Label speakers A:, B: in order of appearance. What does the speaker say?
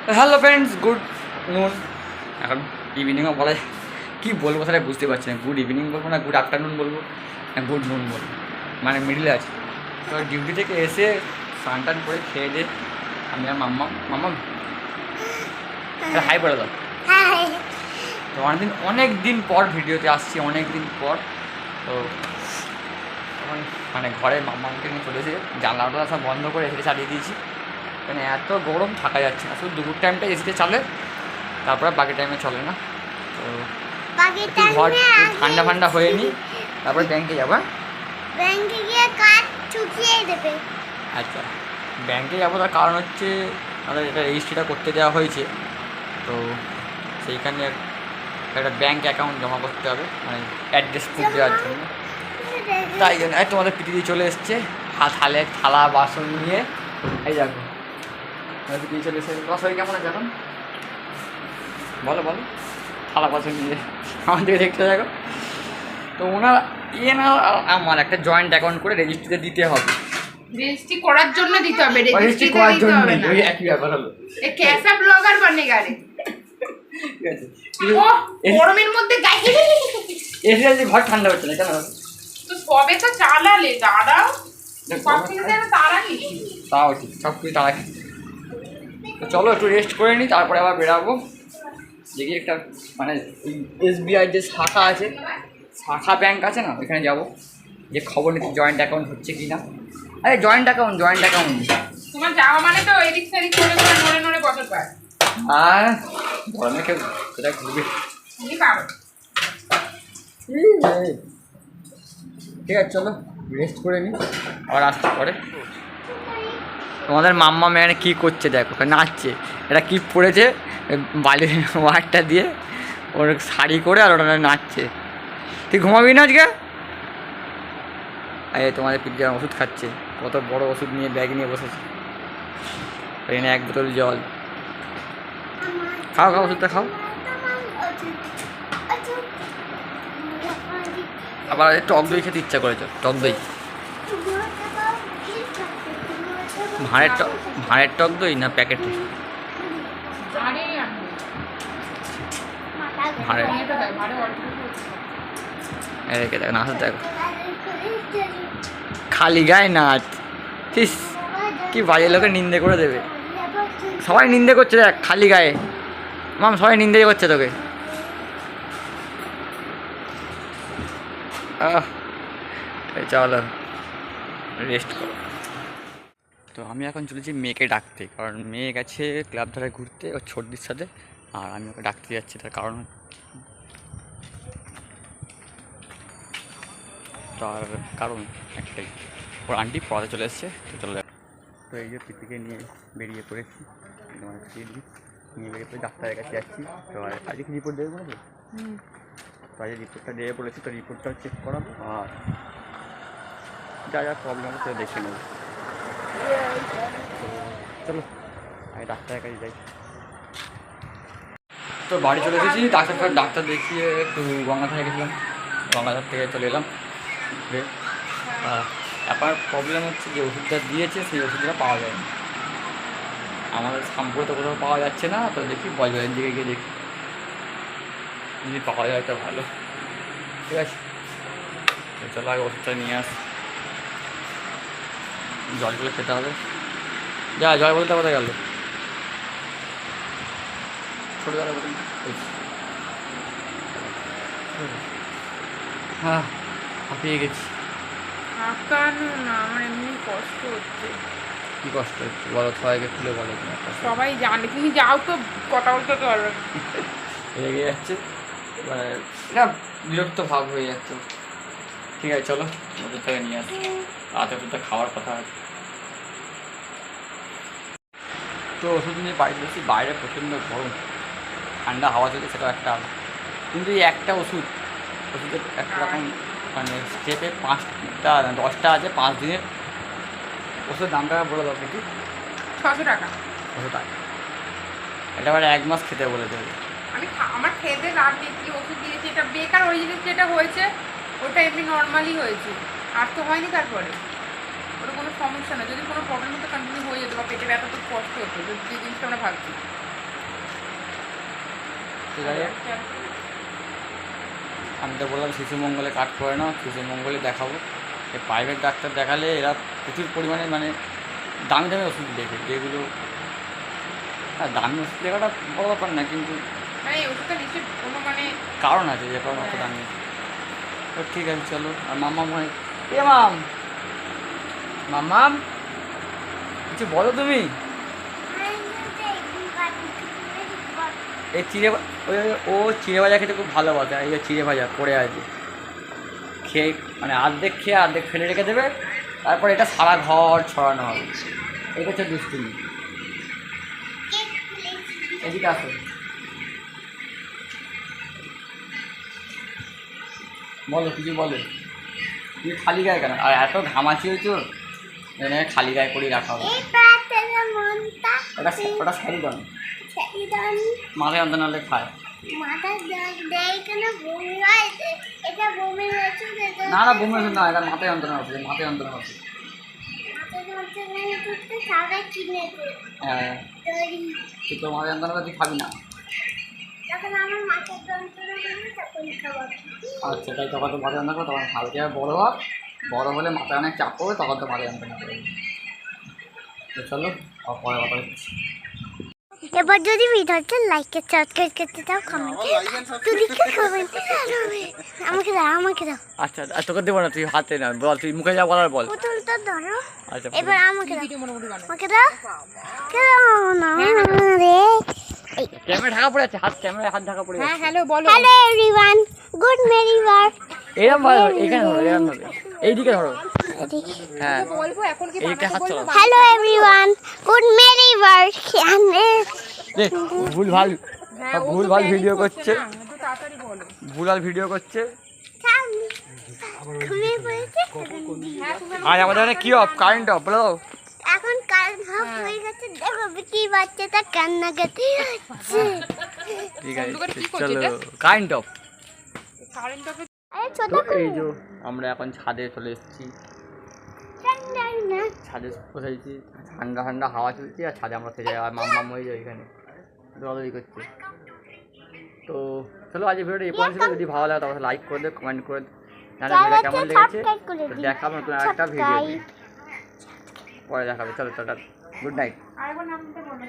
A: Hello friends, good নুন। এখন ইভিনিংও বলে কী বলবো সেটা বুঝতে পারছি না। গুড ইভিনিং বলবো না গুড আফটারনুন বলবো না গুড নুন বলবো, মানে মিডিলে আছে। তো ডিউটি থেকে এসে স্নান টান করে খেয়ে দিয়ে আমি আর মাম্মা মাম্মা হাই বলে দাও। তো অনেক দিন পর ভিডিওতে আসছি, অনেক দিন পর। তো তখন মানে ঘরে মাম্মাকে নিয়ে চলে এসে জানলাটা সব বন্ধ করে এসে চালিয়ে দিয়েছি, মানে এত গরম থাকা যাচ্ছে না। শুধু দুপুর টাইমটা এসিতে চলে, তারপরে বাকি টাইমে চলে না। তো ঘর ঠান্ডা ফান্ডা হয়ে নি, তারপরে ব্যাংকে যাবো।
B: ব্যাংকে গিয়ে কার্ড চুকিয়ে দেবে।
A: আচ্ছা, ব্যাংকে যাবো, তার কারণ হচ্ছে আমাদের এটা রেজিস্ট্রিটা করতে দেওয়া হয়েছে। তো সেইখানে একটা ব্যাংক অ্যাকাউন্ট জমা করতে হবে, মানে অ্যাড্রেস প্রুফ দেওয়ার জন্য। তাই জন্য তোমাদের পিটি দিয়ে চলে এসছে থালা বাসন নিয়ে। এই দেখো পিটি চলে এসে শরীর কেমন আছে এখন বলো বলো। থালা বাসন নিয়ে আমার দিকে দেখতে দেখো। তো ওনার না আমার একটা জয়েন্ট অ্যাকাউন্ট করে রেজিস্ট্রিতে দিতে হবে।
C: রেজিস্ট্রি করার জন্য দিতে হবে,
A: রেজিস্ট্রি করার জন্য ওই একই ব্যাপার হলো।
C: এ कैसा ব্লগার बनेगा রে।
A: ঠিক আছে,
C: ও গরমের মধ্যে গাইতে
A: এসে যে ঘর ঠান্ডা হচ্ছে না কেন?
C: তো সবে তো চালালে দাদা, সব কিছু যেন তাড়ানি।
A: তাও ঠিক, সব কিছু তাড়া। তো চলো একটু রেস্ট করে নিই, তারপরে আবার বেরাবো। দেখি একটা মানে SBI যে শাখা আছে, শাখা ব্যাংক আছে না, ওইখানে যাবো, যে খবর নিতে জয়েন্ট অ্যাকাউন্ট হচ্ছে কি না। আরে জয়েন্ট অ্যাকাউন্ট
C: তোমার যাওয়া মানে তো এদিক সেদিক করে করে নড়ে নড়ে বছর পায়।
A: আর গরমে কেউ কোথায় ঘুরবে?
C: কি পাবো।
A: ঠিক আছে চলো রেস্ট করে নিই, আবার আসতে পরে। তোমাদের মাম্মা মেয়ে কী করছে দেখো, নাচছে। এটা কী পড়েছে বালির ওয়ারটা দিয়ে, ওর শাড়ি করে আর ওটা নাচছে। তুই ঘুমাবি না আজকে? এই তোমাদের পিজ্জার ওষুধ খাচ্ছে, কত বড় ওষুধ নিয়ে ব্যাগ নিয়ে বসেছে। এখানে 1 বোতল জল। খাও খাও ওষুধটা খাও। আবার টক দই খেতে ইচ্ছা করেছে, টক দই। ভাঁড়ের টক দই না প্যাকেটে? ভাঁড়ের। রেখে দেখো, নাচ দেখো, খালি গায়ে নাচ। ঠিক কি বাজে লোকে নিন্দে করে দেবে। সবাই নিন্দে করছে দেখ, খালি গায়ে। মাম সবাই নিন্দে করছে তোকে। চলো রেস্ট করো। তো আমি এখন চলেছি মেয়েকে ডাকতে, কারণ মেয়ে গেছে ক্লাব ধারে ঘুরতে ওর ছোটদির সাথে, আর আমি ওকে ডাকতে যাচ্ছি। তার কারণ একটাই, ওর আন্টি পড়াতে চলে এসছে, তো চলে যাবে। তো এই যে পিপিকে নিয়ে বেরিয়ে পড়েছি, তোমার নিয়ে বেরিয়ে পড়ে ডাক্তারের কাছে যাচ্ছি। তো আজকে রিপোর্ট দেবে বলেছে, তো আজকে রিপোর্টটা দিয়ে বলেছি। তো রিপোর্টটাও চেক করাবো, আর যা যা প্রবলেম আছে সেটা দেখে নেবো। তো চলো আমি ডাক্তারের কাছে যাই। তো বাড়ি চলে এসেছি, ডাক্তার দেখিয়ে একটু গঙ্গাধারে গেছিলাম, গঙ্গাধার থেকে চলে এলাম। আপনার প্রবলেম হচ্ছে যে ওষুধটা দিয়েছে সেই ওষুধটা পাওয়া যায় না আমাদের সাম্প্রত কোথাও পাওয়া যাচ্ছে না। তো দেখি বজবাজারের দিকে গিয়ে দেখি, যদি পাওয়া যায় তো ভালো। ঠিক আছে, তো চলো আগে ওষুধটা নিয়ে আস। জলগুলো খেতে হবে। যা জল বলতে কোথায় গেল? ছোটো জলের বোতল। হ্যাঁ হাঁপিয়ে গেছি।
C: হাঁপানো না, আমার এমনি কষ্ট হচ্ছে।
A: কী কষ্ট হচ্ছে বলো, সবাইকে খুলে বলো।
C: সবাই জানে, তুমি যাও তো কথা বলতে পারবে।
A: রেগে যাচ্ছে, মানে এটা বিরক্ত ভাব হয়ে যাচ্ছে। ঠিক আছে চলো ওষুধটাকে নিয়ে আসি, রাতে ওষুধটা খাওয়ার কথা আছে। তো ওষুধ নিয়ে বাড়িতে বসি, বাইরে প্রচণ্ড গরম, ঠান্ডা হাওয়া চলছে, সেটাও একটা। কিন্তু এই একটা ওষুধের একটা রকম মানে স্টেপে 5টা 10টা আছে, 5 দিনের ওষুধের দামটা বলে দাও কি?
C: 600 টাকা।
A: 600 টাকা। এটা আবার 1 মাস খেতে বলে দেবে।
C: আমার খেতে লাভ নেই, কি ওষুধ দিয়েছে এটা বেকার। ওই জিনিস যেটা হয়েছে ওটা এমনি নর্মালি হয়েছে, আর তো হয়নি। তারপরে ওটা কোনো সমস্যা না, যদি কোনো প্রবলেম হতো কন্টিনিউ হয়ে যেত, বা পেটে ব্যথা তো কষ্ট হতো, যে জিনিসটা আমরা ভাবছি।
A: তো যাই হোক, আমি তো বললাম শিশু মঙ্গলে কাট করে নাও, শিশু মঙ্গলে দেখাবো। এই প্রাইভেট ডাক্তার দেখালে এরা প্রচুর পরিমাণে মানে দামি দামি ওষুধ লেখে, যেগুলো হ্যাঁ দামি ওষুধ লেখাটা বড় ব্যাপার না, কিন্তু
C: মানে এই ওষুধটা নিশ্চয়ই কোনো মানে
A: কারণ আছে যে কারণ অত দামি। তো ঠিক আছে চলো। আর মাম্মা মনে এ মাম্মাম কিছু বলো তুমি। এই চিড়ে ওই ও চিড়ে ভাজা খেতে খুব ভালোবাসে, এই যে চিড়ে ভাজা পড়ে আছে, খেয়ে মানে অর্ধেক খেয়ে অর্ধেক ফেলে রেখে দেবে, তারপর এটা সারা ঘর ছড়ানো হবে। এটা হচ্ছে দুষ্টুমি। এদিকে আসো, বলো কিছু বলো। তুমি খালি গায়ে কেন? আর এত ঘামাচি হয়েছো, এখানে খালি গায়ে করেই রাখা হবে। ওটা সারি দাও, মাথায় অন্ত নাহলে খায়। না না বমি ওষুধ না, এটা মাথায় যন্ত্রণা হচ্ছে, মাথায় যন্ত্রণা হচ্ছে। হ্যাঁ তুই তোর মাথায় যন্ত্রণা তুই খাবি না। আচ্ছা তাই তখন তো মাথায় যন্ত্রণা করো, তখন খাবে। বড় হোক, বড় হলে মাথায় অনেক চাপ পড়বে, তখন তো মাথায় যন্ত্রণা করবে। তো চলো পরে কথা হচ্ছে।
B: এবার যদি ভিডিওটা লাইক সাবস্ক্রাইব করতে চাও কমেন্ট তো লিখে কমেন্টে জানাবে। আমাকে দাও।
A: আচ্ছা আর তোকে দেবো না, তুই হাতে না বল, তুই মুখে যা বলার বল।
B: পুতুলটা ধরো।
A: আচ্ছা
B: এবার আমাকে দাও।
C: ভিডিও মোটামুটি বানাই।
B: আমাকে দাও। কেন না রে?
A: ক্যামেরা ঢাকা পড়ে আছে, ক্যামেরায় হাত ঢাকা পড়ে
C: হ্যাঁ
A: যাচ্ছে।
C: হ্যালো বলো।
B: হ্যালো এভরিওয়ান, গুড মেরিবার।
A: এরকম ভালো, এখানে ধরো, এরকম ধরো, এইদিকে ধরো। হ্যাঁ
C: বলবো এখন কি
A: এইদিকে হাত চলো।
B: হ্যালো এভরিওয়ান, গুড মেরিবার।
A: দেখ ভুল ভাল
C: হ্যাঁ
A: ভুল ভাল ভিডিও করছে,
C: না একটু তাড়াতাড়ি বলো।
A: ভুল ভাল ভিডিও করছে।
B: খুলে পড়েছে।
C: হ্যাঁ তুমি
A: আজ আমাদের এখানে কি অফ, কারেন্ট অফ বলো।
B: এখন কারেন্ট অফ হয়ে গেছে। দেখো কি বাচ্চাটা কান্নাকাটি হচ্ছে।
A: ঠিক
C: বন্ধুরা
A: আছে
C: কি করছে
A: চলো,
C: এটা?
A: Current of.
C: কারেন্ট অফে
B: আরে ছোট
A: তো এই যে আমরা এখন ছাদে চলে এসেছি,
B: না
A: ছাদে বসেছি, ঠান্ডা ঠান্ডা হাওয়া চলছে, আর ছাদে আমরা থেকে আর মাম্মাম হয়ে যায় এখানে দৌড়াদৌড়ি করছে। তো চলো আজ ভিডিওটা এই পর্যন্ত ছিল। যদি ভালো লাগে তাহলে লাইক করে দেবে, কমেন্ট করে জানাবে ভিডিওটা কেমন লেগেছে। তো দেখাবো নতুন একটা ভিডিও, পরে দেখাবে। চলো টাটা, গুড নাইট।
C: আরেকবার নামটা বলো।